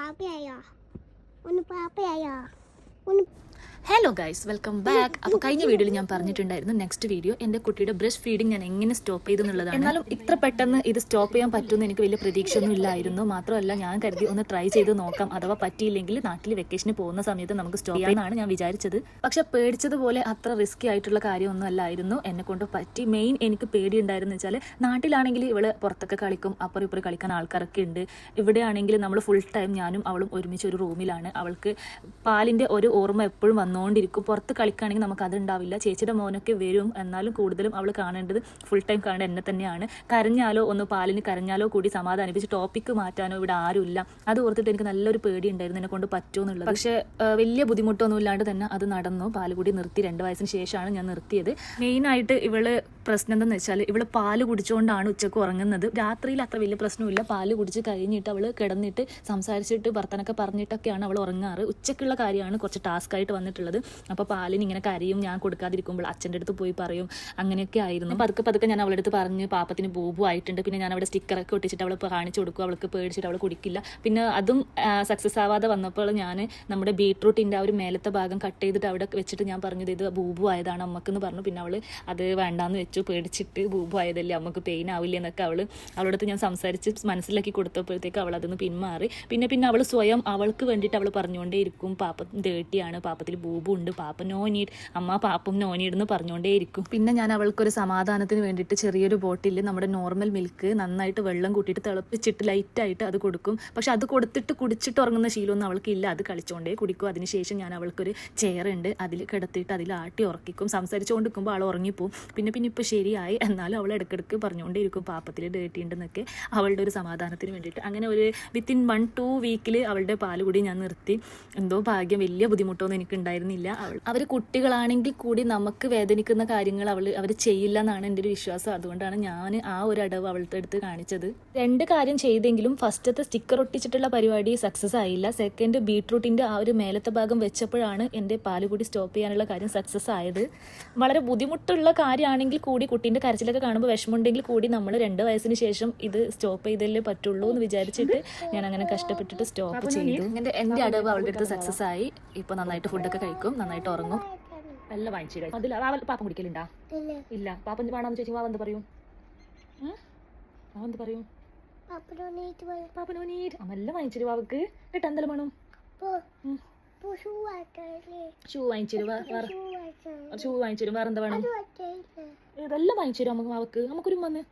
പാപ്പയായോ ഒന്ന് പാപ്പയായോ ഒന്ന് hello guys, welcome back. അപ്പോൾ കഴിഞ്ഞ വീഡിയോയിൽ ഞാൻ പറഞ്ഞിട്ടുണ്ടായിരുന്നു നെക്സ്റ്റ് വീഡിയോ എൻ്റെ കുട്ടിയുടെ ബ്രസ്റ്റ് ഫീഡിങ് ഞാൻ എങ്ങനെ സ്റ്റോപ്പ് ചെയ്തു എന്നുള്ളതാണ്. എന്നാലും ഇത്ര പെട്ടെന്ന് ഇത് സ്റ്റോപ്പ് ചെയ്യാൻ പറ്റുമെന്ന് എനിക്ക് വലിയ പ്രതീക്ഷയൊന്നും ഇല്ലായിരുന്നു. മാത്രമല്ല ഞാൻ കരുതി ഒന്ന് ട്രൈ ചെയ്ത് നോക്കാം, അഥവാ പറ്റിയില്ലെങ്കിൽ നാട്ടിൽ വെക്കേഷന് പോകുന്ന സമയത്ത് നമുക്ക് സ്റ്റോപ്പ് ചെയ്യാനാണ് ഞാൻ വിചാരിച്ചത്. പക്ഷെ പേടിച്ചതുപോലെ അത്ര റിസ്കി ആയിട്ടുള്ള കാര്യമൊന്നും അല്ലായിരുന്നു എന്നെ കൊണ്ട് പറ്റി. മെയിൻ എനിക്ക് പേടി ഉണ്ടായിരുന്നു വെച്ചാൽ നാട്ടിലാണെങ്കിൽ ഇവള് പുറത്തൊക്കെ കളിക്കും, അപ്പുറം ഇപ്പുറം കളിക്കാൻ ആൾക്കാരൊക്കെ ഉണ്ട്. ഇവിടെയാണെങ്കിൽ നമ്മൾ ഫുൾ ടൈം ഞാനും അവളും ഒരുമിച്ച് ഒരു റൂമിലാണ്. അവൾക്ക് പാലിൻ്റെ ഒരു ഓർമ്മ എപ്പോഴും വന്നുകൊണ്ടിരിക്കും. പുറത്ത് കളിക്കുകയാണെങ്കിൽ നമുക്ക് അതുണ്ടാവില്ല. ചേച്ചിയുടെ മോനൊക്കെ വരും, എന്നാലും കൂടുതലും അവൾ കാണേണ്ടത് ഫുൾ ടൈം കാണേണ്ടത് എന്നെ തന്നെയാണ്. കരഞ്ഞാലോ ഒന്ന് പാലിന് കരഞ്ഞാലോ കൂടി സമാധാനിപ്പിച്ച് ടോപ്പിക്ക് മാറ്റാനോ ഇവിടെ ആരുമില്ല. അത് ഓർത്തിട്ട് എനിക്ക് നല്ലൊരു പേടി ഉണ്ടായിരുന്നു എന്നെ കൊണ്ട് പറ്റുമോ എന്നുള്ളത്. പക്ഷേ വലിയ ബുദ്ധിമുട്ടൊന്നും ഇല്ലാണ്ട് തന്നെ അത് നടന്നു. പാല് കൂടി നിർത്തി. 2 വയസ്സിന് ശേഷമാണ് ഞാൻ നിർത്തിയത്. മെയിനായിട്ട് ഇവള് പ്രശ്നം എന്താണെന്ന് വെച്ചാൽ ഇവള് പാല് കുടിച്ചുകൊണ്ടാണ് ഉച്ചക്ക് ഉറങ്ങുന്നത്. രാത്രിയിൽ അത്ര വലിയ പ്രശ്നമില്ല. പാല് കുടിച്ച് കഴിഞ്ഞിട്ട് അവൾ കിടന്നിട്ട് സംസാരിച്ചിട്ട് ഭർത്താനൊക്കെ പറഞ്ഞിട്ടൊക്കെയാണ് അവൾ ഉറങ്ങാറ്. ഉച്ചക്കുള്ള കാര്യമാണ് കുറച്ച് ടാസ്ക് ആയിട്ട് വന്നിട്ടുള്ളത്. അപ്പോൾ പാലിന് ഇങ്ങനെ കരയും, ഞാൻ കൊടുക്കാതിരിക്കുമ്പോൾ അച്ഛൻ്റെ അടുത്ത് പോയി പറയും, അങ്ങനെയൊക്കെ ആയിരുന്നു. പതുക്കെ പതുക്കെ ഞാൻ അവളുടെ അടുത്ത് പറഞ്ഞ് പാപ്പത്തിന് ബൂബു ആയിട്ടുണ്ട്. പിന്നെ ഞാൻ അവിടെ സ്റ്റിക്കറൊക്കെ ഒട്ടിച്ചിട്ട് അവൾ കാണിച്ചു കൊടുക്കും. അവൾക്ക് പേടിച്ചിട്ട് അവൾ കുടിക്കില്ല. പിന്നെ അതും സക്സസ് ആവാതെ വന്നപ്പോൾ ഞാൻ നമ്മുടെ ബീട്രൂട്ടിൻ്റെ ആ ഒരു മേലത്തെ ഭാഗം കട്ട് ചെയ്തിട്ട് അവിടെ വെച്ചിട്ട് ഞാൻ പറഞ്ഞത് ഇത് ബൂബു ആയതാണ് അമ്മക്കെന്ന് പറഞ്ഞു. പിന്നെ അവൾ അത് വേണ്ടാന്ന് വെച്ചു, പേടിച്ചിട്ട് ബൂബു ആയതല്ലേ അമ്മക്ക് പെയിൻ ആവില്ല എന്നൊക്കെ അവളുടെ അടുത്ത് ഞാൻ സംസാരിച്ച് മനസ്സിലാക്കി കൊടുത്തപ്പോഴത്തേക്ക് അവൾ അതൊന്ന് പിന്മാറി. പിന്നെ അവൾ സ്വയം അവൾക്ക് വേണ്ടിയിട്ട് അവൾ പറഞ്ഞുകൊണ്ടേയിരിക്കും പാപ്പ ഡേട്ടിയാണ്, പാപ്പത്തിൽ ബൂബു ഉണ്ട്, പാപ്പ നോ നീഡ്, അമ്മ പാപ്പം നോ നീഡ് എന്ന് പറഞ്ഞുകൊണ്ടേയിരിക്കും. പിന്നെ ഞാൻ അവൾക്കൊരു സമാധാനത്തിന് വേണ്ടിയിട്ട് ചെറിയൊരു ബോട്ടിൽ നമ്മുടെ നോർമൽ മിൽക്ക് നന്നായിട്ട് വെള്ളം കൂട്ടിയിട്ട് തിളപ്പിച്ചിട്ട് ലൈറ്റായിട്ട് അത് കൊടുക്കും. പക്ഷെ അത് കൊടുത്തിട്ട് കുടിച്ചിട്ട് ഉറങ്ങുന്ന ശീലമൊന്നും അവൾക്കില്ല. അത് കളിച്ചുകൊണ്ടേ കുടിക്കും. അതിനുശേഷം ഞാൻ അവൾക്കൊരു ചെയറുണ്ട്, അതിൽ കിടത്തിയിട്ട് അതിൽ ആട്ടി ഉറക്കിക്കും. സംസാരിച്ചുകൊണ്ടിരിക്കുമ്പോൾ ആൾ ഉറങ്ങിപ്പോവും. പിന്നെ ഇപ്പോൾ ശരിയായി, എന്നാലും അവൾ ഇടയ്ക്കിടയ്ക്ക് പറഞ്ഞുകൊണ്ടേയിരിക്കും പാപ്പത്തിൽ ഡേട്ടി ഉണ്ടെന്നൊക്കെ അവളുടെ ഒരു സമാധാനത്തിന് വേണ്ടിയിട്ട്. അങ്ങനെ ഒരു വിത്തിൻ 1-2 വീക്കിൽ അവളുടെ പാല് കൂടി ഞാൻ നിർത്തി. എന്തോ ഭാഗ്യം, വലിയ ബുദ്ധിമുട്ടൊന്നും എനിക്ക് ഉണ്ടായിരുന്നില്ല. അവർ കുട്ടികളാണെങ്കിൽ കൂടി നമുക്ക് വേദനിക്കുന്ന കാര്യങ്ങൾ അവർ ചെയ്യില്ല എന്നാണ് എൻ്റെ ഒരു വിശ്വാസം. അതുകൊണ്ടാണ് ഞാൻ ആ ഒരു അടവ് അവളുടെ അടുത്ത് കാണിച്ചത്. 2 കാര്യം ചെയ്തെങ്കിലും ഫസ്റ്റത്തെ സ്റ്റിക്കർ ഒട്ടിച്ചിട്ടുള്ള പരിപാടി സക്സസ് ആയില്ല. സെക്കൻഡ് ബീട്രൂട്ടിൻ്റെ ആ ഒരു മേലത്തെ ഭാഗം വെച്ചപ്പോഴാണ് എൻ്റെ പാല് കൂടി സ്റ്റോപ്പ് ചെയ്യാനുള്ള കാര്യം സക്സസ് ആയത്. വളരെ ബുദ്ധിമുട്ടുള്ള കാര്യമാണെങ്കിൽ കൂടി, കുട്ടീൻ്റെ കരച്ചിലൊക്കെ കാണുമ്പോൾ വിഷമമുണ്ടെങ്കിൽ കൂടി നമ്മൾ 2 വയസ്സിന് ശേഷം ഇത് സ്റ്റോപ്പ് ചെയ്തല്ലേ പറ്റുള്ളൂ എന്ന് വിചാരിച്ചിട്ട് ഞാൻ അങ്ങനെ കഷ്ടപ്പെട്ടിട്ട് സ്റ്റോപ്പ് ചെയ്തു. ഇങ്ങനെ എൻ്റെ അടവ് അവളുടെ അടുത്ത് സക്സസ് ആയി. ഇപ്പോൾ നന്നായിട്ട് ഫുഡൊക്കെ കഴിക്കും, നന്നായിട്ട് ഉറങ്ങും. നല്ല വാങ്ങിച്ചു കഴിക്കും. അതിൽ പാപ്പം കുടിക്കലുണ്ടാ? ഇല്ല. പാപ്പൻ വേണമെന്ന് ചോദിച്ചു വാ എന്ത് പറയും? എന്ത് പറയും? പാപ്പനോ നീറ്റ് നല്ല വാങ്ങിച്ചു വാവക്ക്. എന്നിട്ട് എന്തെല്ലാം വേണം? ഷൂ വാങ്ങിച്ചു ഷൂ വാങ്ങിച്ചു തരും. വേറെന്താ വേണം? ഇതെല്ലാം വാങ്ങിച്ചു തരും നമുക്ക്. വാവക്ക് നമുക്കൊരു വന്ന്